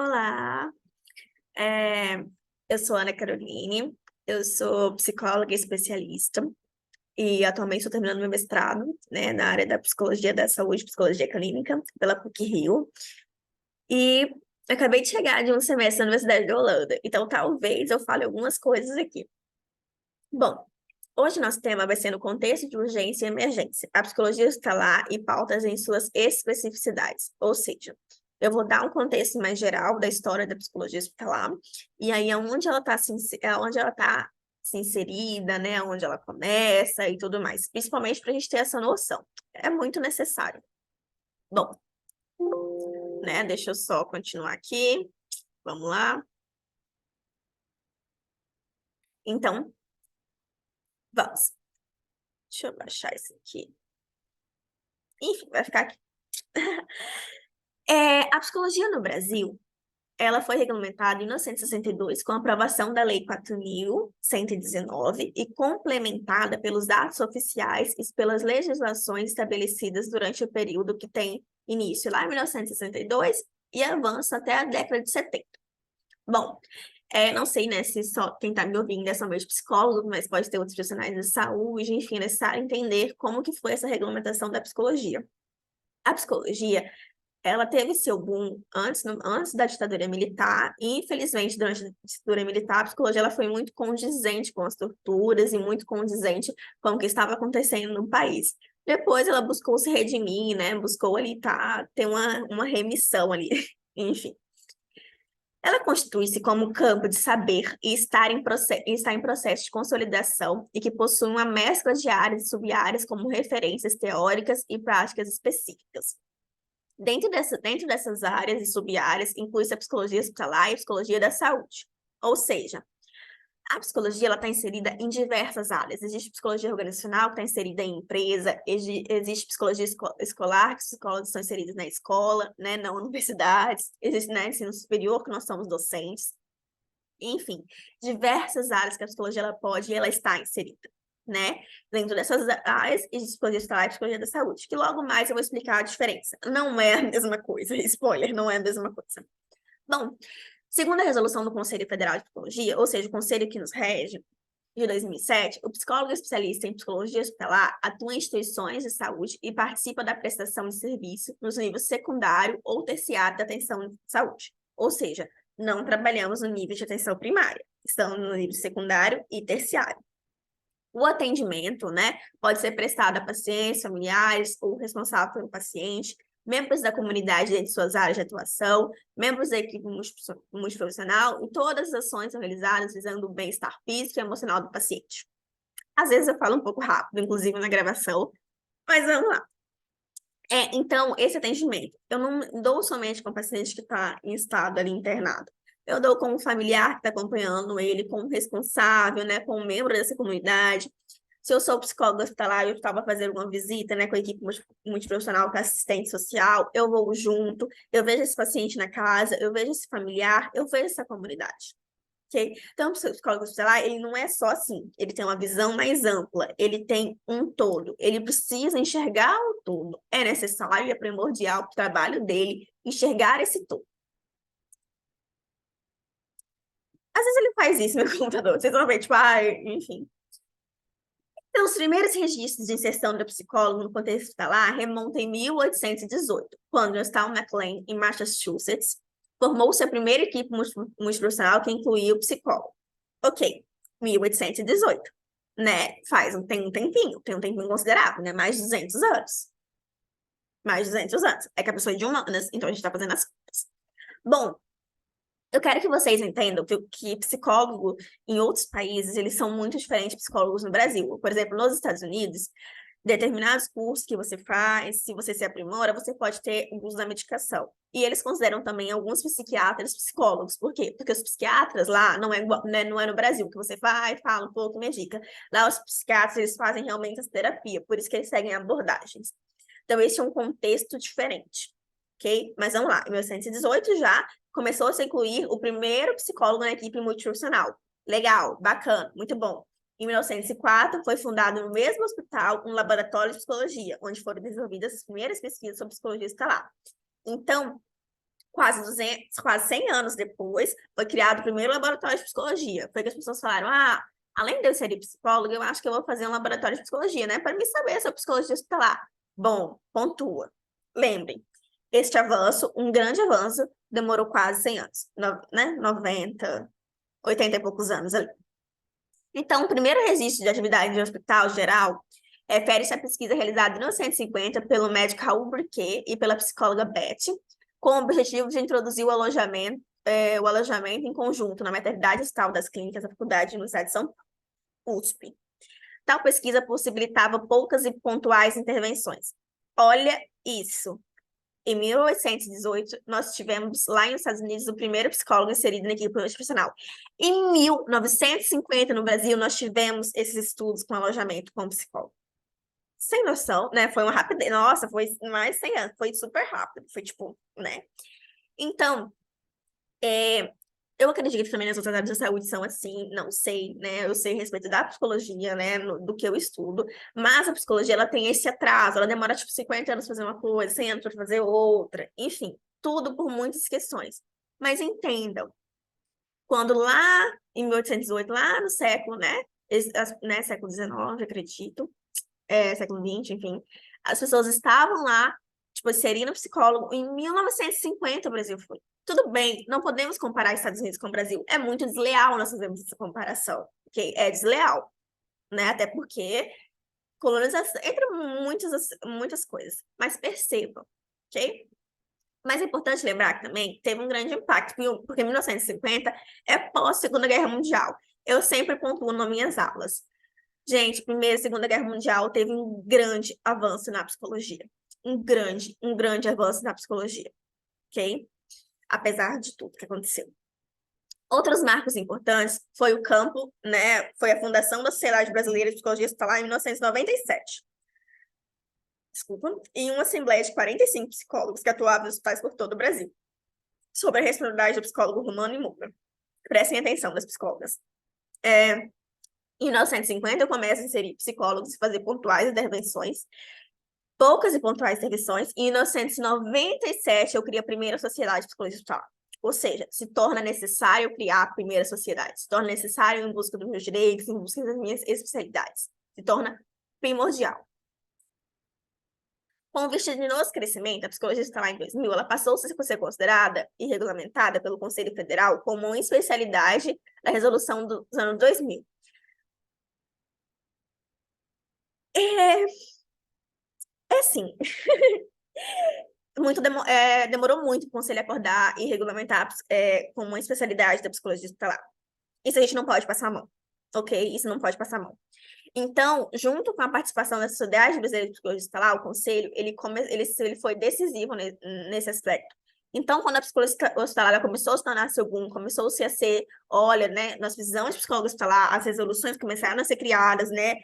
Olá, é, eu sou Ana Caroline, eu sou psicóloga especialista e atualmente estou terminando meu mestrado, né, na área da psicologia da saúde, psicologia clínica, pela PUC-Rio, e acabei de chegar de um semestre na Universidade da Holanda, então talvez eu fale algumas coisas aqui. Bom, hoje nosso tema vai ser no contexto de urgência e emergência, a psicologia hospitalar e pautas em suas especificidades, ou seja, eu vou dar um contexto mais geral da história da psicologia hospitalar, e aí onde ela tá se inserida, né, onde ela começa e tudo mais, principalmente para a gente ter essa noção. É muito necessário. Bom, né, deixa eu só continuar aqui. Vamos lá. Então, vamos. Deixa eu baixar isso aqui. Enfim, vai ficar aqui. A psicologia no Brasil, ela foi regulamentada em 1962 com a aprovação da Lei 4.119 e complementada pelos atos oficiais e pelas legislações estabelecidas durante o período que tem início lá em 1962 e avança até a década de 70. Bom, não sei, né, se só quem está me ouvindo é somente psicólogo, mas pode ter outros profissionais de saúde, enfim, é necessário entender como que foi essa regulamentação da psicologia. A psicologia ela teve seu boom antes da ditadura militar, e infelizmente, durante a ditadura militar, a psicologia ela foi muito condizente com as torturas e muito condizente com o que estava acontecendo no país. Depois ela buscou se redimir, né? Buscou ali ter uma remissão ali, enfim. Ela constitui-se como campo de saber e está em processo de consolidação e que possui uma mescla de áreas e sub-áreas como referências teóricas e práticas específicas. Dentro dessas áreas e sub-áreas, inclui-se a psicologia hospitalar e a psicologia da saúde. Ou seja, a psicologia está inserida em diversas áreas. Existe psicologia organizacional, que está inserida em empresa, existe psicologia escolar, que os psicólogos são inseridos na escola, né, na universidades, existe na ensino superior, que nós somos docentes. Enfim, diversas áreas que a psicologia ela pode e ela está inserida, né? Dentro dessas áreas, existe psicologia hospitalar e psicologia da saúde, que logo mais eu vou explicar a diferença. Não é a mesma coisa, spoiler, não é a mesma coisa. Bom, segundo a resolução do Conselho Federal de Psicologia, ou seja, o conselho que nos rege, de 2007, o psicólogo especialista em psicologia hospitalar atua em instituições de saúde e participa da prestação de serviço nos níveis secundário ou terciário da atenção de saúde. Ou seja, não trabalhamos no nível de atenção primária, estamos no nível secundário e terciário. O atendimento, né, pode ser prestado a pacientes, familiares ou responsável pelo paciente, membros da comunidade dentro de suas áreas de atuação, membros da equipe multiprofissional, e todas as ações são realizadas visando o bem-estar físico e emocional do paciente. Às vezes eu falo um pouco rápido, inclusive na gravação, mas vamos lá. Então, esse atendimento, eu não dou somente com o paciente que está em estado ali internado. Eu dou com o familiar que está acompanhando ele, com o responsável, né, com o membro dessa comunidade. Se eu sou psicóloga hospitalar, eu estava fazendo uma visita, né, com a equipe multiprofissional, com a assistente social, eu vou junto, eu vejo esse paciente na casa, eu vejo esse familiar, eu vejo essa comunidade. Okay? Então, o psicólogo hospitalar, ele não é só assim, ele tem uma visão mais ampla, ele tem um todo, ele precisa enxergar o todo. É necessário e é primordial para o trabalho dele enxergar esse todo. Às vezes ele faz isso no meu computador, vocês vão ver, tipo, enfim. Então, os primeiros registros de inserção do psicólogo no contexto hospitalar remontam em 1818, quando Johnston McLean, em Massachusetts, formou-se a primeira equipe multiprofissional que incluía o psicólogo. Ok, 1818, né? Tem um tempinho considerável, né? Mais de 200 anos. Mais de 200 anos. É que a pessoa é de humanas, então a gente está fazendo as contas. Bom, eu quero que vocês entendam que psicólogo em outros países, eles são muito diferentes de psicólogos no Brasil. Por exemplo, nos Estados Unidos, determinados cursos que você faz, se você se aprimora, você pode ter o uso da medicação. E eles consideram também alguns psiquiatras psicólogos. Por quê? Porque os psiquiatras lá não é igual, né, não é no Brasil, que você vai, fala um pouco, medica. Lá os psiquiatras, eles fazem realmente essa terapia, por isso que eles seguem abordagens. Então, esse é um contexto diferente, ok? Mas vamos lá, em 1918 já começou a se incluir o primeiro psicólogo na equipe multiprofissional. Legal, bacana, muito bom. Em 1904, foi fundado no mesmo hospital um laboratório de psicologia, onde foram desenvolvidas as primeiras pesquisas sobre psicologia hospitalar. Então, quase 200, quase 100 anos depois, foi criado o primeiro laboratório de psicologia. Foi que as pessoas falaram, além de eu ser psicóloga, eu acho que eu vou fazer um laboratório de psicologia, né? Para me saber sobre psicologia hospitalar. Bom, pontua. Lembrem, este avanço, um grande avanço, demorou quase 100 anos, né? 90, 80 e poucos anos ali. Então, o primeiro registro de atividade de hospital geral refere-se à pesquisa realizada em 1950 pelo médico Raul Burquet e pela psicóloga Beth, com o objetivo de introduzir o alojamento em conjunto na maternidade estatal das clínicas da Faculdade de Universidade de São Paulo, USP. Tal pesquisa possibilitava poucas e pontuais intervenções. Olha isso. Em 1818, nós tivemos lá nos Estados Unidos o primeiro psicólogo inserido na equipe profissional. Em 1950, no Brasil, nós tivemos esses estudos com alojamento com psicólogo. Sem noção, né? Foi uma rapidez. Nossa, foi mais de 100 anos. Foi super rápido. Foi tipo, né? Então, eu acredito que também nas outras áreas da saúde são assim, não sei, né? Eu sei a respeito da psicologia, né? Do que eu estudo, mas a psicologia, ela tem esse atraso, ela demora, tipo, 50 anos para fazer uma coisa, 100 anos para fazer outra, enfim, tudo por muitas questões. Mas entendam, quando lá em 1808, lá no século, né? Século XIX, acredito, século XX, enfim, as pessoas estavam lá, tipo, inserindo psicólogo, em 1950 o Brasil foi. Tudo bem, não podemos comparar Estados Unidos com o Brasil. É muito desleal nós fazermos essa comparação, ok? É desleal, né? Até porque colonização, entre muitas coisas. Mas percebam, ok? Mas é importante lembrar que também teve um grande impacto, porque 1950 é pós-Segunda Guerra Mundial. Eu sempre pontuo nas minhas aulas. Gente, Primeira e Segunda Guerra Mundial teve um grande avanço na psicologia. Um grande avanço na psicologia, ok? Apesar de tudo que aconteceu. Outros marcos importantes foi o campo, né? Foi a fundação da Sociedade Brasileira de Psicologia Hospitalar em 1997. Desculpa. Em uma assembleia de 45 psicólogos que atuavam nos hospitais por todo o Brasil. Sobre a responsabilidade do psicólogo Romano e Moura. Prestem atenção das psicólogas. Em 1950, eu começo a inserir psicólogos e fazer pontuais intervenções, poucas e pontuais intervenções, e em 1997 eu criei a primeira sociedade de psicologia hospitalar. Ou seja, se torna necessário criar a primeira sociedade, se torna necessário em busca dos meus direitos, em busca das minhas especialidades, se torna primordial. Com o vertiginoso crescimento, a psicologia hospitalar em 2000, ela passou a ser considerada e regulamentada pelo Conselho Federal como uma especialidade da resolução dos anos 2000. É assim, demorou muito para o Conselho acordar e regulamentar como uma especialidade da psicologia hospitalar. Isso a gente não pode passar a mão, ok? Isso não pode passar a mão. Então, junto com a participação da Sociedade Brasileira de Psicologia Hospitalar, o Conselho, ele foi decisivo nesse aspecto. Então, quando a psicologia hospitalar começou a se tornar seu boom, começou-se a ser, olha, né, nós precisamos de psicólogo hospitalar, as resoluções começaram a ser criadas, né,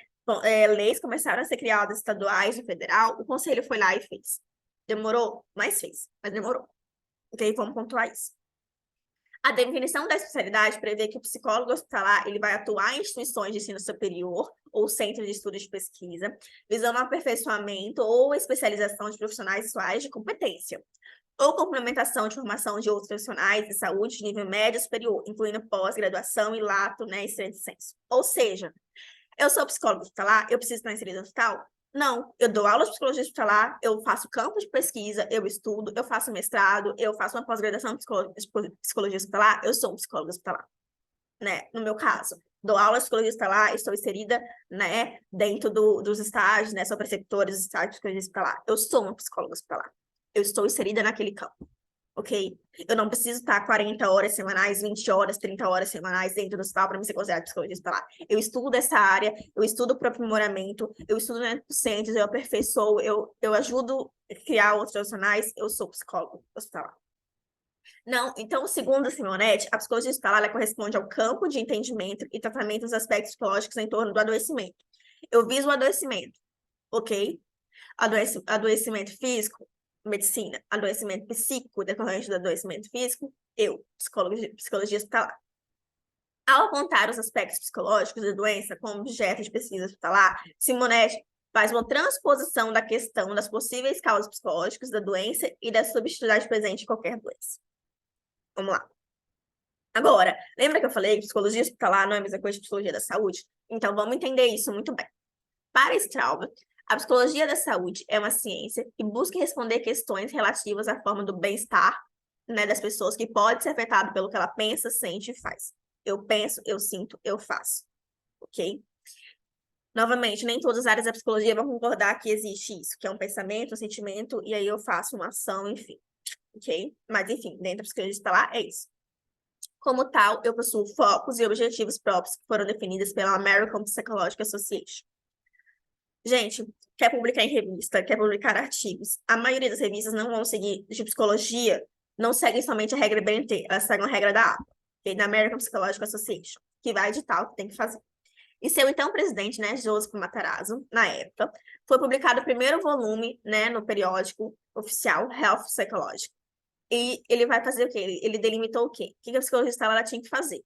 leis começaram a ser criadas estaduais e federal, o Conselho foi lá e fez. Demorou? Mas fez, mas demorou. Ok? Vamos pontuar isso. A definição da especialidade prevê que o psicólogo hospitalar ele vai atuar em instituições de ensino superior ou centros de estudo de pesquisa, visando o aperfeiçoamento ou especialização de profissionais de sua área de competência, ou complementação de formação de outros profissionais de saúde de nível médio e superior, incluindo pós-graduação e lato, né, e senso. Ou seja, eu sou psicólogo hospitalar, eu preciso estar inserido no hospital? Não, eu dou aula de psicologia hospitalar, eu faço campo de pesquisa, eu estudo, eu faço mestrado, eu faço uma pós-graduação de psicologia hospitalar, eu sou um psicólogo hospitalar, né? No meu caso, dou aula de psicologia hospitalar, estou inserida, né, dentro dos estágios, né, sou preceptora dos estágios de psicologia hospitalar, eu sou uma psicóloga hospitalar, eu estou inserida naquele campo. Ok? Eu não preciso estar 40 horas semanais, 20 horas, 30 horas semanais dentro do hospital para me ser considerada psicologia hospitalar. Eu estudo essa área, eu estudo o próprio aprimoramento, eu estudo dentro dos centros, eu aperfeiçoo, eu ajudo a criar outros profissionais, eu sou psicólogo hospitalar. Não, então, segundo a Simonetti, a psicologia hospitalar ela corresponde ao campo de entendimento e tratamento dos aspectos psicológicos em torno do adoecimento. Eu viso o adoecimento, ok? Adoecimento físico, medicina, adoecimento psíquico, decorrente do adoecimento físico, psicologia hospitalar. Ao apontar os aspectos psicológicos da doença como objeto de pesquisa hospitalar, Simonetti faz uma transposição da questão das possíveis causas psicológicas da doença e da subjetividade presente em qualquer doença. Vamos lá. Agora, lembra que eu falei que psicologia hospitalar não é a mesma coisa que psicologia da saúde? Então, vamos entender isso muito bem. Para Straub, a psicologia da saúde é uma ciência que busca responder questões relativas à forma do bem-estar, né, das pessoas, que pode ser afetado pelo que ela pensa, sente e faz. Eu penso, eu sinto, eu faço. Ok? Novamente, nem todas as áreas da psicologia vão concordar que existe isso, que é um pensamento, um sentimento, e aí eu faço uma ação, enfim. Ok? Mas, enfim, dentro da psicologia hospitalar, é isso. Como tal, eu possuo focos e objetivos próprios que foram definidos pela American Psychological Association. Gente, quer publicar em revista, quer publicar artigos. A maioria das revistas não vão seguir de psicologia, não seguem somente a regra BNT, elas seguem a regra da APA, okay? Da American Psychological Association, que vai editar o que tem que fazer. E seu então presidente, né, Joseph Matarazzo, na época, foi publicado o primeiro volume, né, no periódico oficial Health Psychology. E ele vai fazer o quê? Ele delimitou o quê? O que a psicologista ela tinha que fazer?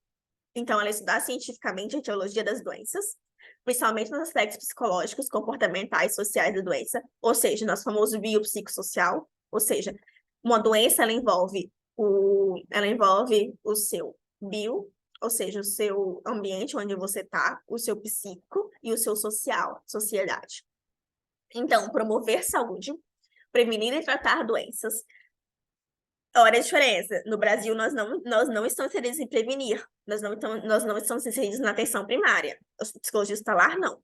Então, ela estudar cientificamente a etiologia das doenças, principalmente nos aspectos psicológicos, comportamentais, sociais da doença, ou seja, nosso famoso biopsicossocial, ou seja, uma doença ela envolve o seu bio, ou seja, o seu ambiente onde você está, o seu psíquico e o seu social, sociedade. Então, promover saúde, prevenir e tratar doenças. Olha a diferença. No Brasil, nós não estamos inseridos em prevenir. Nós não estamos inseridos na atenção primária. A psicologia hospitalar, não.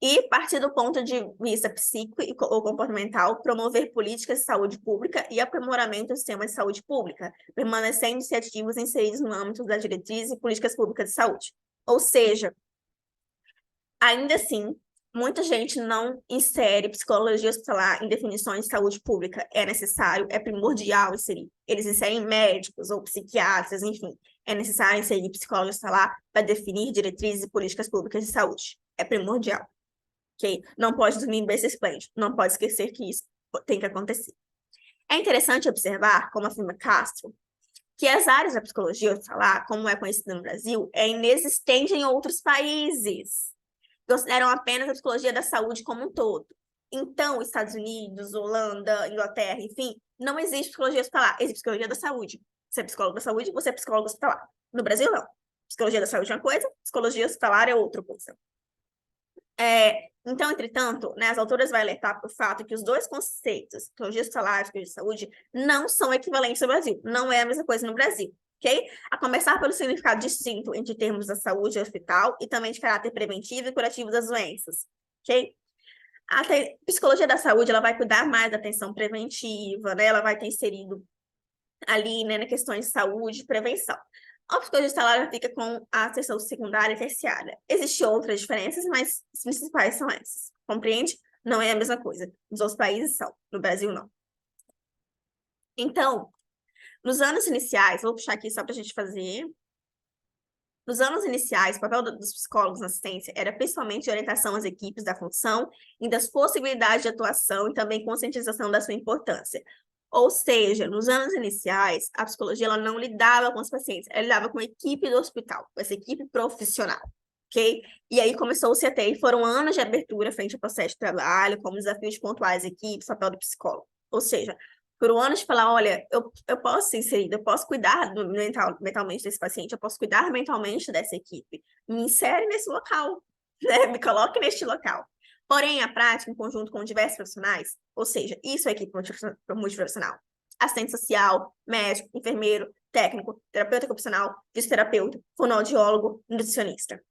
E, partir do ponto de vista psíquico ou comportamental, promover políticas de saúde pública e aprimoramento do sistema de saúde pública, permanecendo-se ativos inseridos no âmbito das diretrizes e políticas públicas de saúde. Ou seja, ainda assim, muita gente não insere psicologia hospitalar em definições de saúde pública. É necessário, é primordial inserir. Eles inserem médicos ou psiquiatras, enfim. É necessário inserir psicólogo hospitalar para definir diretrizes e políticas públicas de saúde. É primordial. Okay? Não pode dormir em berço esplêndido. Não pode esquecer que isso tem que acontecer. É interessante observar, como afirma Castro, que as áreas da psicologia hospitalar, como é conhecida no Brasil, é inexistente em outros países. Consideram apenas a psicologia da saúde como um todo. Então, Estados Unidos, Holanda, Inglaterra, enfim, não existe psicologia hospitalar, existe psicologia da saúde. Você é psicólogo da saúde, você é psicólogo hospitalar. No Brasil, não. Psicologia da saúde é uma coisa, psicologia hospitalar é outra coisa. Então, entretanto, né, as autoras vão alertar para o fato que os dois conceitos, psicologia hospitalar e psicologia de saúde, não são equivalentes no Brasil. Não é a mesma coisa no Brasil. Okay? A começar pelo significado distinto entre termos da saúde e hospital e também de caráter preventivo e curativo das doenças. Okay? A psicologia da saúde ela vai cuidar mais da atenção preventiva, né? Ela vai ter inserido ali, né, na questões de saúde e prevenção. A psicologia hospitalar fica com a atenção secundária e terciária. Existem outras diferenças, mas as principais são essas. Compreende? Não é a mesma coisa. Nos outros países são, no Brasil não. Então, nos anos iniciais, vou puxar aqui só para a gente fazer. Nos anos iniciais, o papel dos psicólogos na assistência era principalmente de orientação às equipes da função e das possibilidades de atuação e também conscientização da sua importância. Ou seja, nos anos iniciais, a psicologia ela não lidava com os pacientes, ela lidava com a equipe do hospital, com essa equipe profissional, ok? E aí começou-se a ter, foram anos de abertura frente ao processo de trabalho, como desafios de pontuar as equipes, papel do psicólogo. Ou seja, por um ano de falar, olha, eu posso ser inserida, eu posso cuidar mentalmente desse paciente, eu posso cuidar mentalmente dessa equipe. Me insere nesse local, né? Me coloque neste local. Porém, a prática, em conjunto com diversos profissionais, ou seja, isso é equipe multiprofissional. Assistente social, médico, enfermeiro, técnico, terapeuta ocupacional, fisioterapeuta, fonoaudiólogo, nutricionista.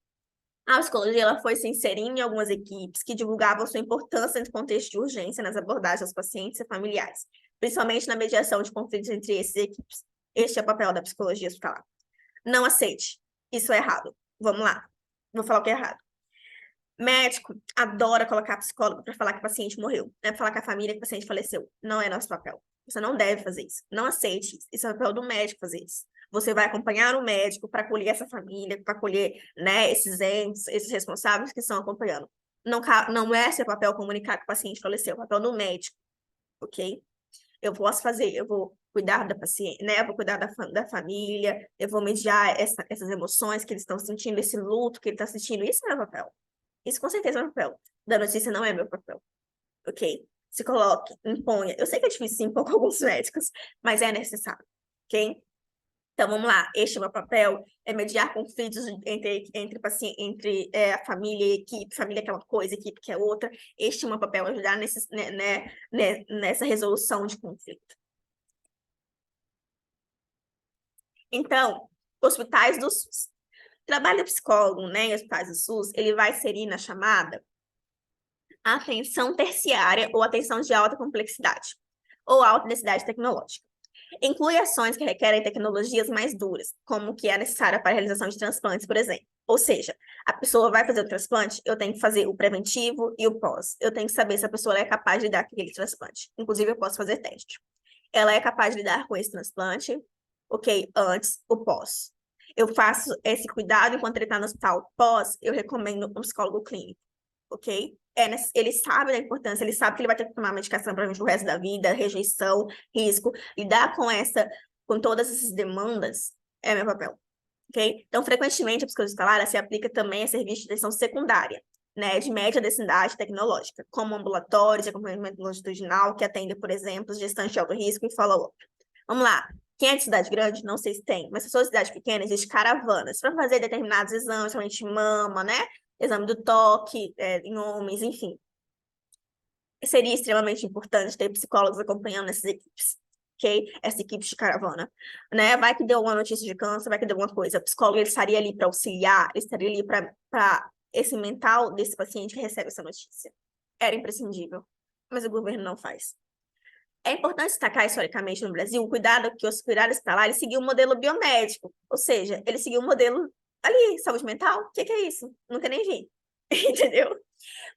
A psicologia ela foi se inserindo em algumas equipes que divulgavam sua importância no contexto de urgência nas abordagens aos pacientes e familiares, principalmente na mediação de conflitos entre essas equipes. Este é o papel da psicologia hospitalar. Não aceite. Isso é errado. Vamos lá. Vou falar o que é errado. Médico adora colocar psicólogo para falar que o paciente morreu, né? Para falar com a família que o paciente faleceu. Não é nosso papel. Você não deve fazer isso. Não aceite isso. Isso é o papel do médico fazer isso. Você vai acompanhar o médico para acolher essa família, para acolher, né, esses entes, esses responsáveis que estão acompanhando. Não é seu papel comunicar que o paciente faleceu, é o papel do médico, ok? Eu posso fazer, eu vou cuidar da paciente, né? Eu vou cuidar da família, eu vou mediar essas emoções que eles estão sentindo, esse luto que ele está sentindo. Isso é meu papel. Isso com certeza é meu papel. Da notícia não é meu papel, ok? Se coloque, imponha. Eu sei que é difícil sim, impor com alguns médicos, mas é necessário, ok? Então, vamos lá. Este é o meu papel, é mediar conflitos entre paciente, a família e a equipe, família que é uma coisa, equipe que é outra. Este é o meu papel, ajudar nessa resolução de conflito. Então, hospitais do SUS. O trabalho do psicólogo, né, em hospitais do SUS, ele vai inserir na chamada atenção terciária ou atenção de alta complexidade, ou alta necessidade tecnológica. Inclui ações que requerem tecnologias mais duras, como que é necessária para a realização de transplantes, por exemplo. Ou seja, a pessoa vai fazer o transplante, eu tenho que fazer o preventivo e o pós. Eu tenho que saber se a pessoa é capaz de lidar com aquele transplante. Inclusive, eu posso fazer teste. Ela é capaz de lidar com esse transplante, ok? Antes, o pós. Eu faço esse cuidado enquanto ele está no hospital. Pós, eu recomendo um psicólogo clínico, ok? Ele sabe da importância, ele sabe que ele vai ter que tomar medicação para o resto da vida, rejeição, risco, lidar com todas essas demandas é meu papel, ok? Então, frequentemente, a psicologia hospitalar se aplica também a serviços de atenção secundária, né, de média densidade tecnológica, como ambulatórios de acompanhamento longitudinal, que atende, por exemplo, gestante de alto risco e follow-up. Vamos lá. Quem é de cidade grande, não sei se tem, mas se for de cidade pequena, existe caravanas para fazer determinados exames, somente mama, né? Exame do toque, em homens, enfim. Seria extremamente importante ter psicólogos acompanhando essas equipes, ok? Essas equipes de caravana, né? Vai que deu uma notícia de câncer, vai que deu alguma coisa. O psicólogo, ele estaria ali para auxiliar, ele estaria ali para esse mental desse paciente que recebe essa notícia. Era imprescindível, mas o governo não faz. É importante destacar, historicamente, no Brasil, o cuidado que os cuidados hospitalares seguiu o modelo biomédico, ou seja, ele seguiu o modelo ali, saúde mental, o que é isso? Nunca nem vi, entendeu?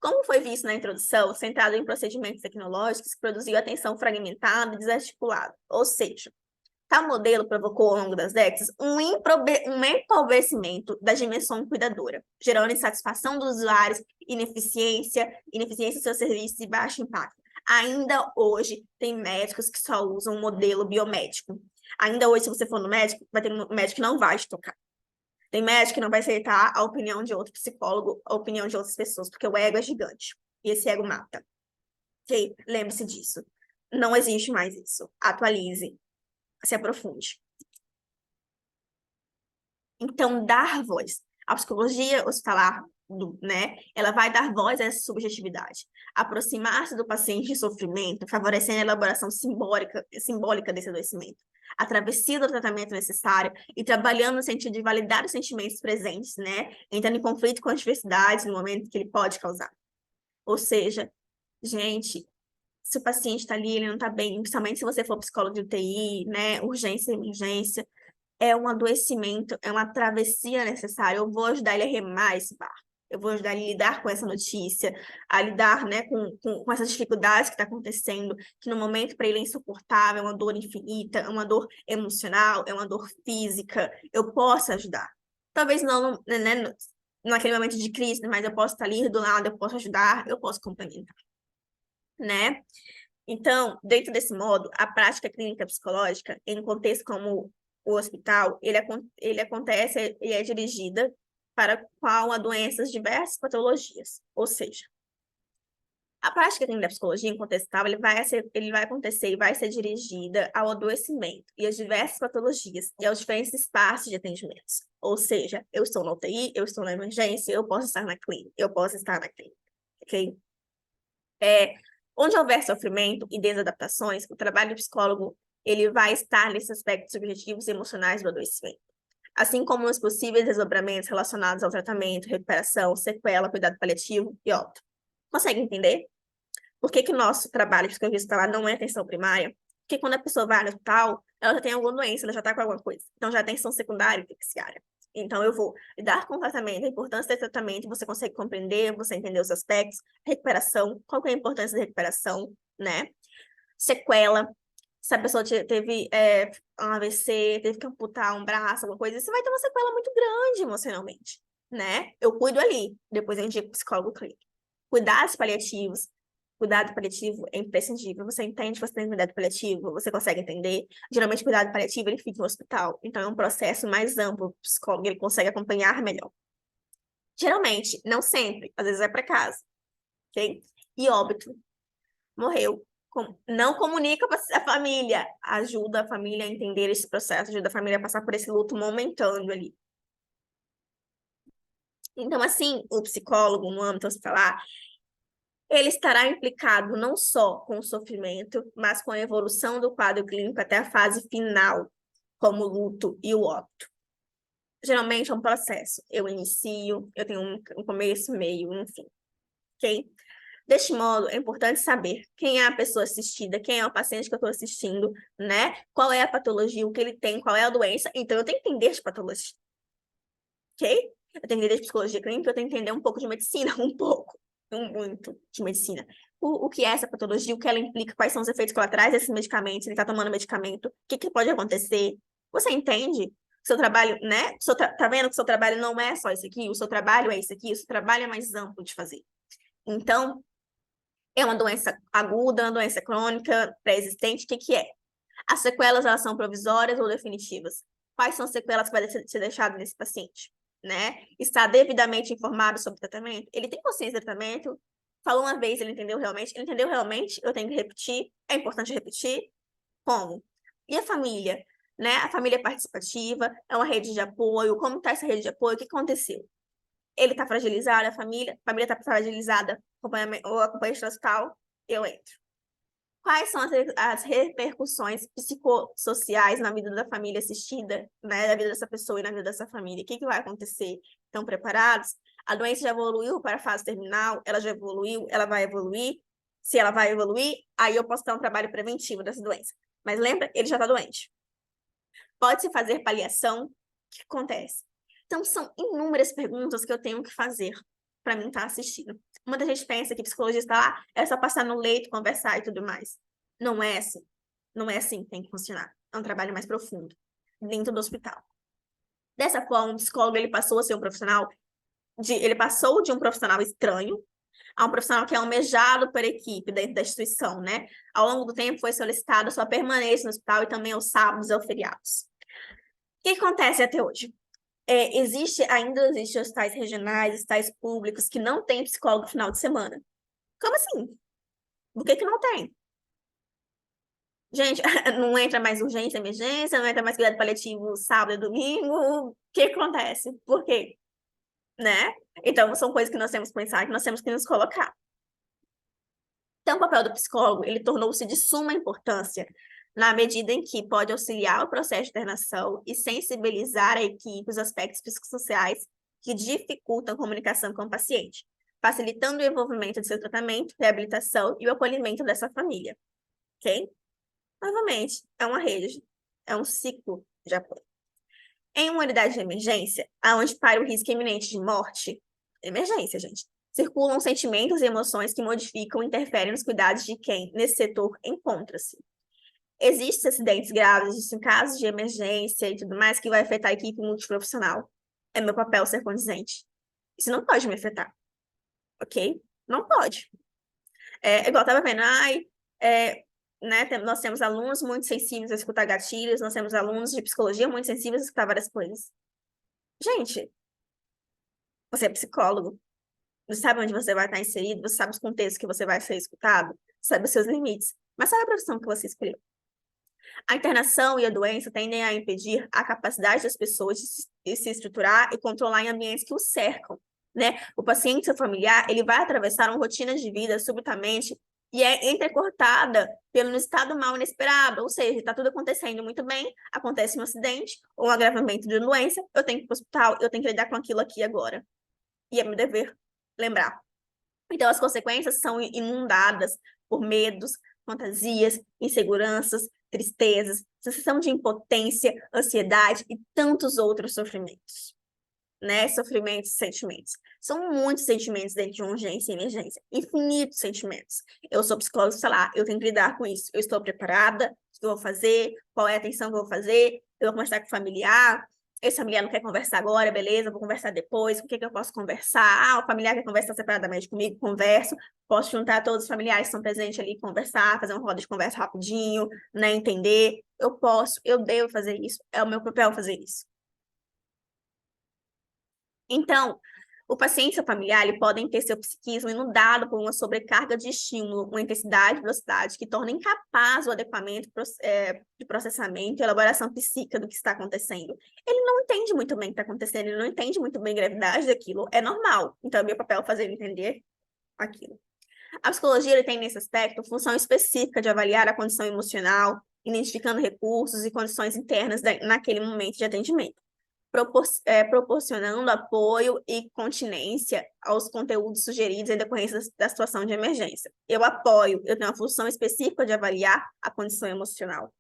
Como foi visto na introdução, centrado em procedimentos tecnológicos, produziu atenção fragmentada e desarticulada, ou seja, tal modelo provocou ao longo das décadas um empobrecimento da dimensão cuidadora, gerando insatisfação dos usuários, ineficiência em seus serviços e baixo impacto. Ainda hoje, tem médicos que só usam o modelo biomédico. Ainda hoje, se você for no médico, vai ter um médico que não vai te tocar. Tem médico que não vai aceitar a opinião de outro psicólogo, a opinião de outras pessoas, porque o ego é gigante. E esse ego mata. Ok? Lembre-se disso. Não existe mais isso. Atualize. Se aprofunde. Então, dar voz. A psicologia hospitalar, né, ela vai dar voz a essa subjetividade. Aproximar-se do paciente em sofrimento, favorecendo a elaboração simbólica desse adoecimento. A travessia do tratamento necessário e trabalhando no sentido de validar os sentimentos presentes, né, entrando em conflito com as diversidades no momento que ele pode causar. Ou seja, gente, se o paciente está ali, ele não está bem, principalmente se você for psicólogo de UTI, né, urgência e emergência, é um adoecimento, é uma travessia necessária. Eu vou ajudar ele a remar esse barco. Eu vou ajudar ele a lidar com essa notícia, a lidar, né, com essas dificuldades que está acontecendo, que no momento para ele é insuportável, é uma dor infinita, é uma dor emocional, é uma dor física. Eu posso ajudar. Talvez não, né, naquele momento de crise, mas eu posso estar ali do lado, eu posso ajudar, eu posso complementar, né? Então, dentro desse modo, a prática clínica psicológica, em um contexto como o hospital, ele acontece e é dirigida para qual a doenças diversas patologias. Ou seja, a prática clínica da psicologia em contexto hospital, ele vai acontecer e vai ser dirigida ao adoecimento e às diversas patologias e aos diferentes espaços de atendimentos. Ou seja, eu estou na UTI, eu estou na emergência, eu posso estar na clínica, ok? Onde houver sofrimento e desadaptações, o trabalho do psicólogo ele vai estar nesses aspectos subjetivos e emocionais do adoecimento, assim como nos possíveis desdobramentos relacionados ao tratamento, recuperação, sequela, cuidado paliativo e óbito. Consegue entender? Por que que o nosso trabalho de psicologia hospitalar não é atenção primária? Porque quando a pessoa vai no hospital, ela já tem alguma doença, ela já está com alguma coisa. Então já tem atenção secundária e terciária. Então, eu vou lidar com o tratamento, a importância desse tratamento, você consegue compreender, você entender os aspectos, recuperação, qual que é a importância da recuperação, né? Sequela, se a pessoa teve um AVC, teve que amputar um braço, alguma coisa, você vai ter uma sequela muito grande emocionalmente, né? Eu cuido ali, depois eu indico psicólogo clínico. Cuidados paliativos, cuidado paliativo é imprescindível. Você entende que você tem cuidado paliativo? Você consegue entender? Geralmente, cuidado paliativo, ele fica no hospital. Então, é um processo mais amplo. O psicólogo, ele consegue acompanhar melhor. Geralmente, não sempre, às vezes vai para casa, ok? E óbito, morreu. Não comunica para a família, ajuda a família a entender esse processo, ajuda a família a passar por esse luto momentâneo ali. Então, assim, o psicólogo no âmbito hospitalar, ele estará implicado não só com o sofrimento, mas com a evolução do quadro clínico até a fase final, como o luto e o óbito. Geralmente é um processo. Eu inicio, eu tenho um começo, meio, um fim, ok? Deste modo, é importante saber quem é a pessoa assistida, quem é o paciente que eu estou assistindo, né? Qual é a patologia, o que ele tem, qual é a doença. Então, eu tenho que entender de patologia, ok? Eu tenho que entender de psicologia clínica, eu tenho que entender um pouco de medicina, um pouco, muito de medicina. O que é essa patologia, o que ela implica, quais são os efeitos colaterais desses medicamentos, ele está tomando medicamento, o que pode acontecer. Você entende? Seu trabalho, né? Tá vendo que o seu trabalho não é só isso aqui, o seu trabalho é isso aqui, o seu trabalho é mais amplo de fazer. Então, é uma doença aguda, uma doença crônica, pré-existente, o que é? As sequelas, elas são provisórias ou definitivas? Quais são as sequelas que vai ser deixadas nesse paciente? Né? Está devidamente informado sobre o tratamento? Ele tem consciência do tratamento? Falou uma vez, ele entendeu realmente? Ele entendeu realmente? Eu tenho que repetir? É importante repetir? Como? E a família? Né? A família é participativa, é uma rede de apoio. Como está essa rede de apoio? O que aconteceu? Ele está fragilizado, a família está fragilizada, o acompanhante hospital, eu entro. Quais são as repercussões psicossociais na vida da família assistida, né, na vida dessa pessoa e na vida dessa família? O que vai acontecer? Estão preparados? A doença já evoluiu para a fase terminal? Ela já evoluiu? Ela vai evoluir? Se ela vai evoluir, aí eu posso dar um trabalho preventivo dessa doença. Mas lembra, ele já está doente. Pode-se fazer paliação? O que acontece? Então, são inúmeras perguntas que eu tenho que fazer para mim estar assistindo. Muita gente pensa que psicologista lá é só passar no leito, conversar e tudo mais. Não é assim. Não é assim que tem que funcionar. É um trabalho mais profundo, dentro do hospital. Dessa forma, o psicólogo ele passou a ser um profissional ele passou de um profissional estranho a um profissional que é almejado pela equipe dentro da instituição, né? Ao longo do tempo foi solicitada sua permanência no hospital e também aos sábados e aos feriados. O que acontece até hoje? Ainda existe hospitais regionais, hospitais públicos que não têm psicólogo no final de semana. Como assim? Por que não tem? Gente, não entra mais urgência, emergência, não entra mais cuidado paliativo sábado e domingo. O que acontece? Por quê? Né? Então, são coisas que nós temos que pensar, que nós temos que nos colocar. Então, o papel do psicólogo, ele tornou-se de suma importância na medida em que pode auxiliar o processo de internação e sensibilizar a equipe os aspectos psicossociais que dificultam a comunicação com o paciente, facilitando o envolvimento de seu tratamento, reabilitação e o acolhimento dessa família. Ok? Novamente, é uma rede, é um ciclo de apoio. Em uma unidade de emergência, aonde para o risco iminente de morte, emergência, gente, circulam sentimentos e emoções que modificam e interferem nos cuidados de quem, nesse setor, encontra-se. Existem acidentes graves, existem casos de emergência e tudo mais que vai afetar a equipe multiprofissional. É meu papel ser condizente. Isso não pode me afetar, ok? Não pode. Igual eu tava vendo, né, nós temos alunos muito sensíveis a escutar gatilhos, nós temos alunos de psicologia muito sensíveis a escutar várias coisas. Gente, você é psicólogo, você sabe onde você vai estar inserido, você sabe os contextos que você vai ser escutado, sabe os seus limites, mas sabe a profissão que você escolheu. A internação e a doença tendem a impedir a capacidade das pessoas de se estruturar e controlar em ambientes que os cercam, né? O paciente e seu familiar, ele vai atravessar uma rotina de vida subitamente e é entrecortada pelo estado mal inesperado, ou seja, está tudo acontecendo muito bem, acontece um acidente ou um agravamento de uma doença, eu tenho que ir para o hospital, eu tenho que lidar com aquilo aqui agora. E é meu dever lembrar. Então, as consequências são inundadas por medos, fantasias, inseguranças, tristezas, sensação de impotência, ansiedade e tantos outros sofrimentos, né? Sofrimentos e sentimentos. São muitos sentimentos dentro de uma urgência e emergência, infinitos sentimentos. Eu sou psicóloga, sei lá, eu tenho que lidar com isso. Eu estou preparada? O que eu vou fazer? Qual é a atenção que eu vou fazer? Eu vou conversar com o familiar? Esse familiar não quer conversar agora, beleza, vou conversar depois. O que eu posso conversar? Ah, o familiar quer conversar separadamente comigo, converso. Posso juntar todos os familiares que estão presentes ali, conversar, fazer uma roda de conversa rapidinho, né, entender. Eu posso, eu devo fazer isso. É o meu papel fazer isso. Então, O paciente e seu familiar ele podem ter seu psiquismo inundado por uma sobrecarga de estímulo, uma intensidade e velocidade que torna incapaz o adequamento de processamento e elaboração psíquica do que está acontecendo. Ele não entende muito bem o que está acontecendo, ele não entende muito bem a gravidade daquilo, é normal. Então, é meu papel fazer ele entender aquilo. A psicologia ele tem, nesse aspecto, função específica de avaliar a condição emocional, identificando recursos e condições internas naquele momento de atendimento, proporcionando apoio e continência aos conteúdos sugeridos em decorrência da situação de emergência. Eu apoio, eu tenho uma função específica de avaliar a condição emocional.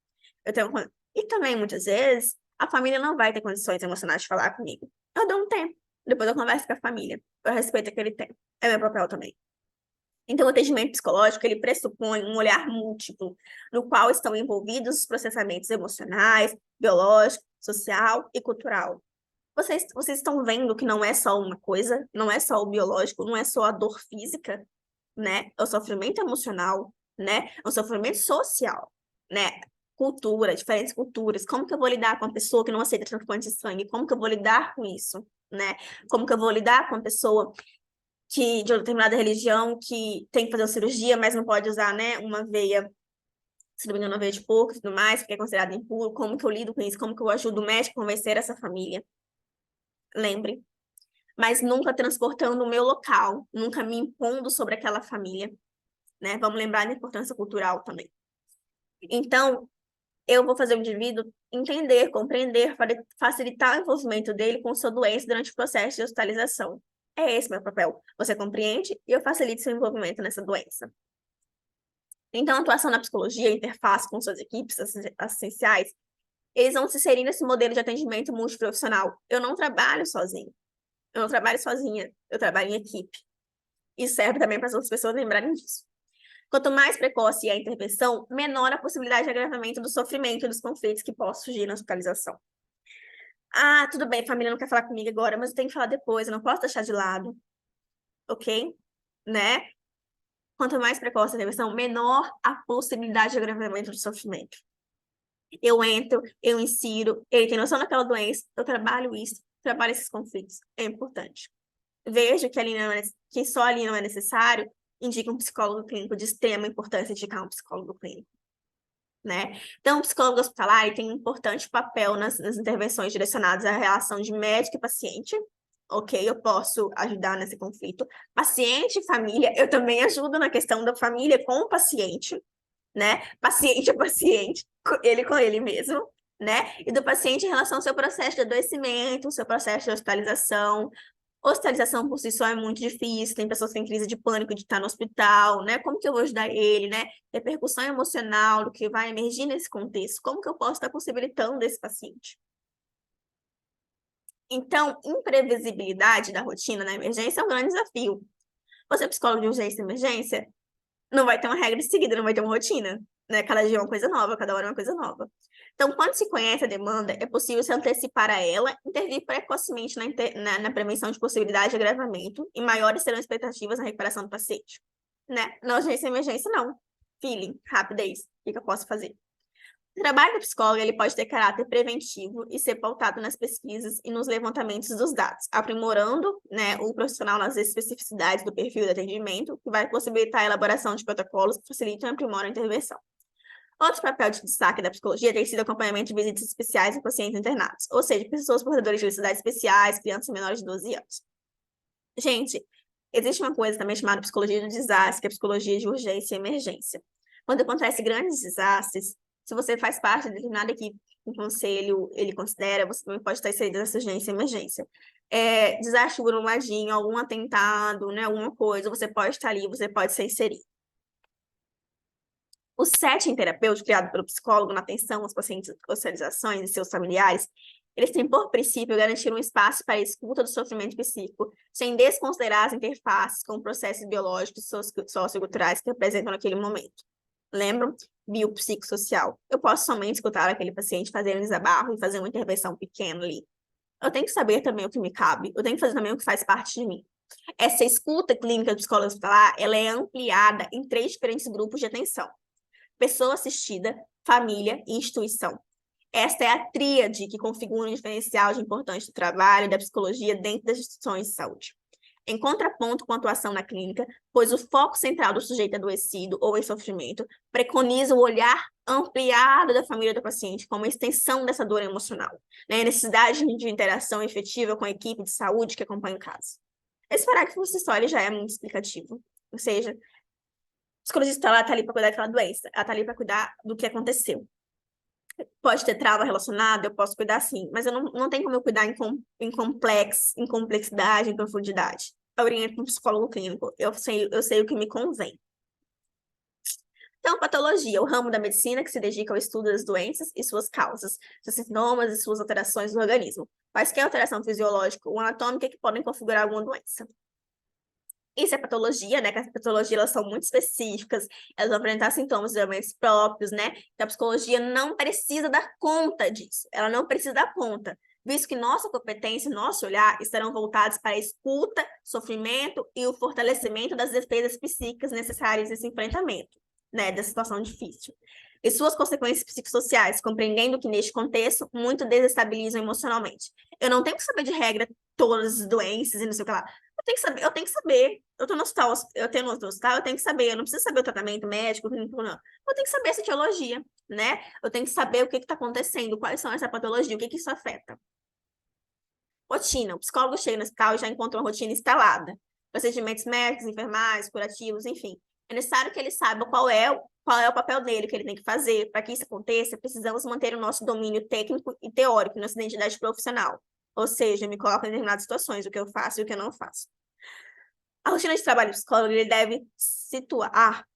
E também, muitas vezes, a família não vai ter condições emocionais de falar comigo. Eu dou um tempo, depois eu converso com a família, eu respeito aquele tempo. É meu papel também. Então, o atendimento psicológico, ele pressupõe um olhar múltiplo, no qual estão envolvidos os processamentos emocionais, biológico, social e cultural. Vocês estão vendo que não é só uma coisa, não é só o biológico, não é só a dor física, né? É o sofrimento emocional, né? É o sofrimento social, né? Cultura, diferentes culturas. Como que eu vou lidar com uma pessoa que não aceita transplante de sangue? Como que eu vou lidar com isso, né? Como que eu vou lidar com uma pessoa de uma determinada religião que tem que fazer uma cirurgia, mas não pode usar, né, uma veia, se não me engano, uma veia de porco e tudo mais, porque é considerado impuro. Como que eu lido com isso? Como que eu ajudo o médico a convencer essa família? Lembre. Mas nunca transportando o meu local, nunca me impondo sobre aquela família, né? Vamos lembrar da importância cultural também. Então, eu vou fazer o indivíduo entender, compreender, facilitar o envolvimento dele com sua doença durante o processo de hospitalização. É esse meu papel. Você compreende e eu facilito seu envolvimento nessa doença. Então, a atuação na psicologia, a interface com suas equipes assistenciais, eles vão se inserir nesse modelo de atendimento multiprofissional. Eu não trabalho sozinho. Eu não trabalho sozinha. Eu trabalho em equipe. E serve também para as outras pessoas lembrarem disso. Quanto mais precoce é a intervenção, menor a possibilidade de agravamento do sofrimento e dos conflitos que possam surgir na hospitalização. Ah, tudo bem, a família não quer falar comigo agora, mas eu tenho que falar depois, eu não posso deixar de lado. Ok? Né? Quanto mais precoce a intervenção, menor a possibilidade de agravamento do sofrimento. Eu entro, eu insiro, ele tem noção daquela doença, eu trabalho isso, trabalho esses conflitos. É importante. Vejo que só ali não é necessário, indica um psicólogo clínico de extrema importância indicar um psicólogo clínico. Né? Então, o psicólogo hospitalar tem um importante papel nas intervenções direcionadas à relação de médico e paciente. Ok, eu posso ajudar nesse conflito. Paciente e família, eu também ajudo na questão da família com o paciente, né? Paciente a paciente, ele com ele mesmo, né? E do paciente em relação ao seu processo de adoecimento, seu processo de hospitalização. Hospitalização por si só é muito difícil, tem pessoas que têm crise de pânico de estar no hospital, né? Como que eu vou ajudar ele, né? Repercussão emocional do que vai emergir nesse contexto. Como que eu posso estar possibilitando esse paciente? Então, imprevisibilidade da rotina na emergência é um grande desafio. Você é psicólogo de urgência e emergência, não vai ter uma regra seguida, não vai ter uma rotina, né? Cada dia é uma coisa nova, cada hora é uma coisa nova. Então, quando se conhece a demanda, é possível se antecipar a ela, intervir precocemente na prevenção de possibilidade de agravamento, e maiores serão as expectativas na recuperação do paciente. Né? Na urgência e emergência, não. Feeling, rapidez, o que eu posso fazer? O trabalho do psicólogo ele pode ter caráter preventivo e ser pautado nas pesquisas e nos levantamentos dos dados, aprimorando, né, o profissional nas especificidades do perfil de atendimento, que vai possibilitar a elaboração de protocolos que facilitam e aprimoram a intervenção. Outro papel de destaque da psicologia tem sido o acompanhamento de visitas especiais em pacientes internados, ou seja, pessoas portadoras de necessidades especiais, crianças menores de 12 anos. Gente, existe uma coisa também chamada psicologia do desastre, que é a psicologia de urgência e emergência. Quando acontece grandes desastres, se você faz parte de determinada equipe, um conselho, ele considera, você também pode estar inserido nessa urgência e emergência. Desastre por um ladinho, algum atentado, né, alguma coisa, você pode estar ali, você pode ser inserido. O setting terapêutico criado pelo psicólogo na atenção aos pacientes com hospitalizações e seus familiares, eles têm por princípio garantir um espaço para a escuta do sofrimento psíquico, sem desconsiderar as interfaces com processos biológicos e socioculturais que representam naquele momento. Lembram? Biopsicossocial. Eu posso somente escutar aquele paciente fazendo desabafo e fazer uma intervenção pequena ali. Eu tenho que saber também o que me cabe, eu tenho que fazer também o que faz parte de mim. Essa escuta clínica do psicólogo hospitalar, ela é ampliada em 3 diferentes grupos de atenção: pessoa assistida, família e instituição. Esta é a tríade que configura um diferencial de importância do trabalho e da psicologia dentro das instituições de saúde. em contraponto com a atuação na clínica, pois o foco central do sujeito adoecido ou em sofrimento preconiza o olhar ampliado da família do paciente como extensão dessa dor emocional, né? A necessidade de interação efetiva com a equipe de saúde que acompanha o caso. Esse parágrafo por si só ele já é muito explicativo, ou seja, a psicologista está ali para cuidar daquela doença, ela está ali para cuidar do que aconteceu. Pode ter trauma relacionado, eu posso cuidar sim, mas eu não tenho como eu cuidar em complexidade, em profundidade. Eu oriento um psicólogo clínico, eu sei o que me convém. Então, patologia, o ramo da medicina que se dedica ao estudo das doenças e suas causas, seus sintomas e suas alterações do organismo. Quaisquer alteração fisiológica ou anatômica que podem configurar alguma doença. Isso é patologia, né? Que as patologias elas são muito específicas, elas vão apresentar sintomas geralmente próprios, né? Então, a psicologia não precisa dar conta disso, ela não precisa dar conta, visto que nossa competência e nosso olhar estarão voltados para a escuta, sofrimento e o fortalecimento das defesas psíquicas necessárias nesse enfrentamento, né? Da situação difícil. E suas consequências psicossociais, compreendendo que, neste contexto, muito desestabilizam emocionalmente. Eu não tenho que saber de regra todas as doenças e não sei o que lá. Eu tenho que saber. Eu tô no hospital, eu tenho no hospital, eu tenho que saber. Eu não preciso saber o tratamento médico, não. Eu tenho que saber essa etiologia, né? Eu tenho que saber o que está acontecendo, quais são essa patologia, o que isso afeta. Rotina. O psicólogo chega no hospital e já encontra uma rotina instalada. Procedimentos médicos, enfermagem, curativos, enfim. É necessário que ele saiba qual é o papel dele, o que ele tem que fazer. Para que isso aconteça, precisamos manter o nosso domínio técnico e teórico, nossa identidade profissional. Ou seja, me coloco em determinadas situações, o que eu faço e o que eu não faço. A rotina de trabalho do psicólogo ele deve situar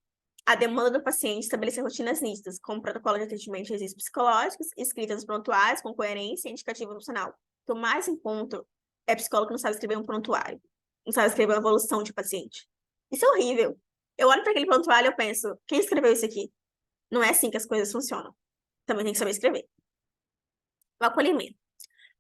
a demanda do paciente, estabelecer rotinas nítidas, como protocolo de atendimento de exercícios psicológicos, escritas prontuários com coerência e indicativo emocional. O que eu mais encontro é psicólogo que não sabe escrever um prontuário, não sabe escrever uma evolução de paciente. Isso é horrível. Eu olho para aquele prontuário e eu penso, quem escreveu isso aqui? Não é assim que as coisas funcionam. Também tem que saber escrever. O acolhimento.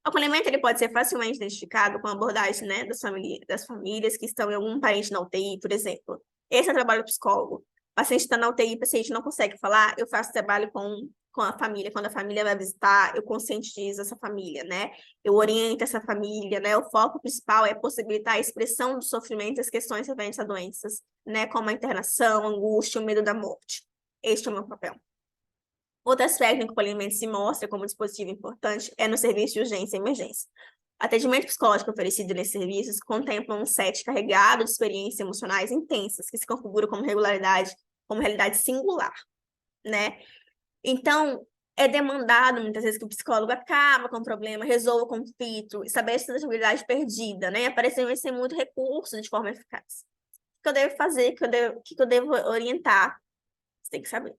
O acolhimento ele pode ser facilmente identificado com a abordagem, né, das famílias que estão em algum parente na UTI, por exemplo. Esse é o trabalho do psicólogo. O paciente está na UTI, o paciente não consegue falar, eu faço trabalho com a família. Quando a família vai visitar, eu conscientizo essa família, né? Eu oriento essa família, né? O foco principal é possibilitar a expressão do sofrimento e as questões referentes a doenças, né? Como a internação, a angústia, o medo da morte. Este é o meu papel. Outro aspecto em que o acolhimento se mostra como dispositivo importante é no serviço de urgência e emergência. O atendimento psicológico oferecido nesses serviços contempla um set carregado de experiências emocionais intensas, que se configura como realidade singular, né? Então, é demandado muitas vezes que o psicólogo acaba com o problema, resolva o conflito, estabeleça a habilidade perdida, né? Aparecem ser muito recursos de forma eficaz. O que eu devo fazer, o que eu devo orientar? Você tem que saber.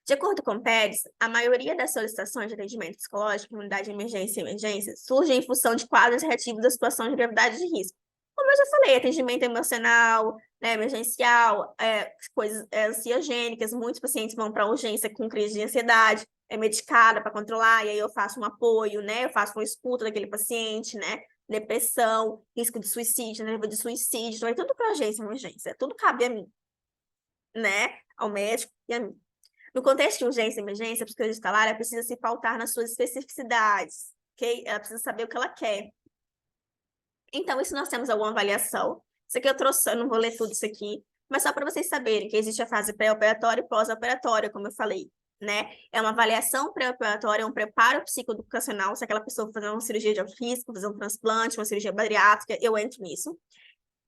De acordo com Pérez, a maioria das solicitações de atendimento psicológico em unidade de emergência e emergência surgem em função de quadros reativos da situação de gravidade de risco. Como eu já falei, atendimento emocional, né, emergencial, coisas ansiogênicas, muitos pacientes vão para a urgência com crise de ansiedade, é medicada para controlar, e aí eu faço um apoio, né, eu faço uma escuta daquele paciente, né, depressão, risco de suicídio, nervo de suicídio, então é tudo para urgência e emergência, tudo cabe a mim, né, ao médico e a mim. No contexto de urgência e emergência, a psicologia hospitalar ela precisa se pautar nas suas especificidades, ok? Ela precisa saber o que ela quer. Então, isso nós temos alguma avaliação. Isso aqui eu trouxe, eu não vou ler tudo isso aqui, mas só para vocês saberem que existe a fase pré-operatória e pós-operatória, como eu falei, né? É uma avaliação pré-operatória, é um preparo psicoeducacional, se aquela pessoa for fazer uma cirurgia de alto risco, fazer um transplante, uma cirurgia bariátrica, eu entro nisso.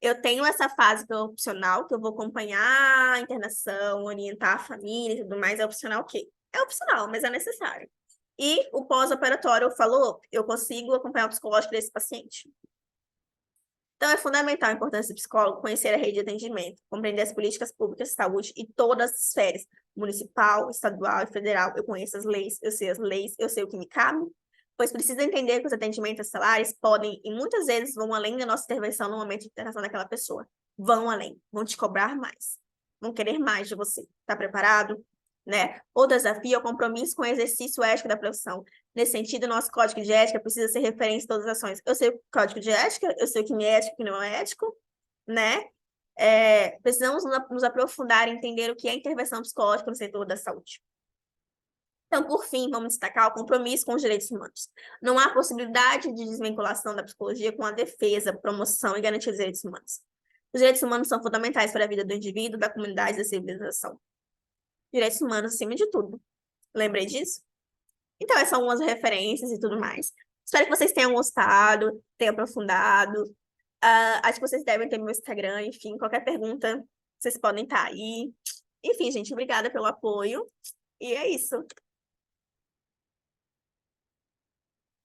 Eu tenho essa fase que é opcional, que eu vou acompanhar a internação, orientar a família e tudo mais. É opcional o quê? É opcional, mas é necessário. E o pós-operatório, falou, eu consigo acompanhar o psicológico desse paciente. Então, é fundamental a importância do psicólogo conhecer a rede de atendimento, compreender as políticas públicas de saúde e todas as esferas, municipal, estadual e federal. Eu conheço as leis, eu sei o que me cabe, pois precisa entender que os atendimentos hospitalares podem, e muitas vezes vão além da nossa intervenção no momento de internação daquela pessoa. Vão além, vão te cobrar mais, vão querer mais de você. Está preparado? Né? O desafio é o compromisso com o exercício ético da profissão. Nesse sentido, nosso código de ética precisa ser referência em todas as ações. Eu sei o código de ética, eu sei o que é ético e o que não é ético, né? Precisamos nos aprofundar e entender o que é intervenção psicológica no setor da saúde. Então, por fim, vamos destacar o compromisso com os direitos humanos. Não há possibilidade de desvinculação da psicologia com a defesa, promoção e garantia dos direitos humanos. Os direitos humanos são fundamentais para a vida do indivíduo, da comunidade e da civilização. Direitos humanos acima de tudo. Lembrei disso? Então, essas são algumas referências e tudo mais. Espero que vocês tenham gostado, tenham aprofundado. Acho que vocês devem ter meu Instagram, enfim, qualquer pergunta, vocês podem estar aí. Enfim, gente, obrigada pelo apoio. E é isso.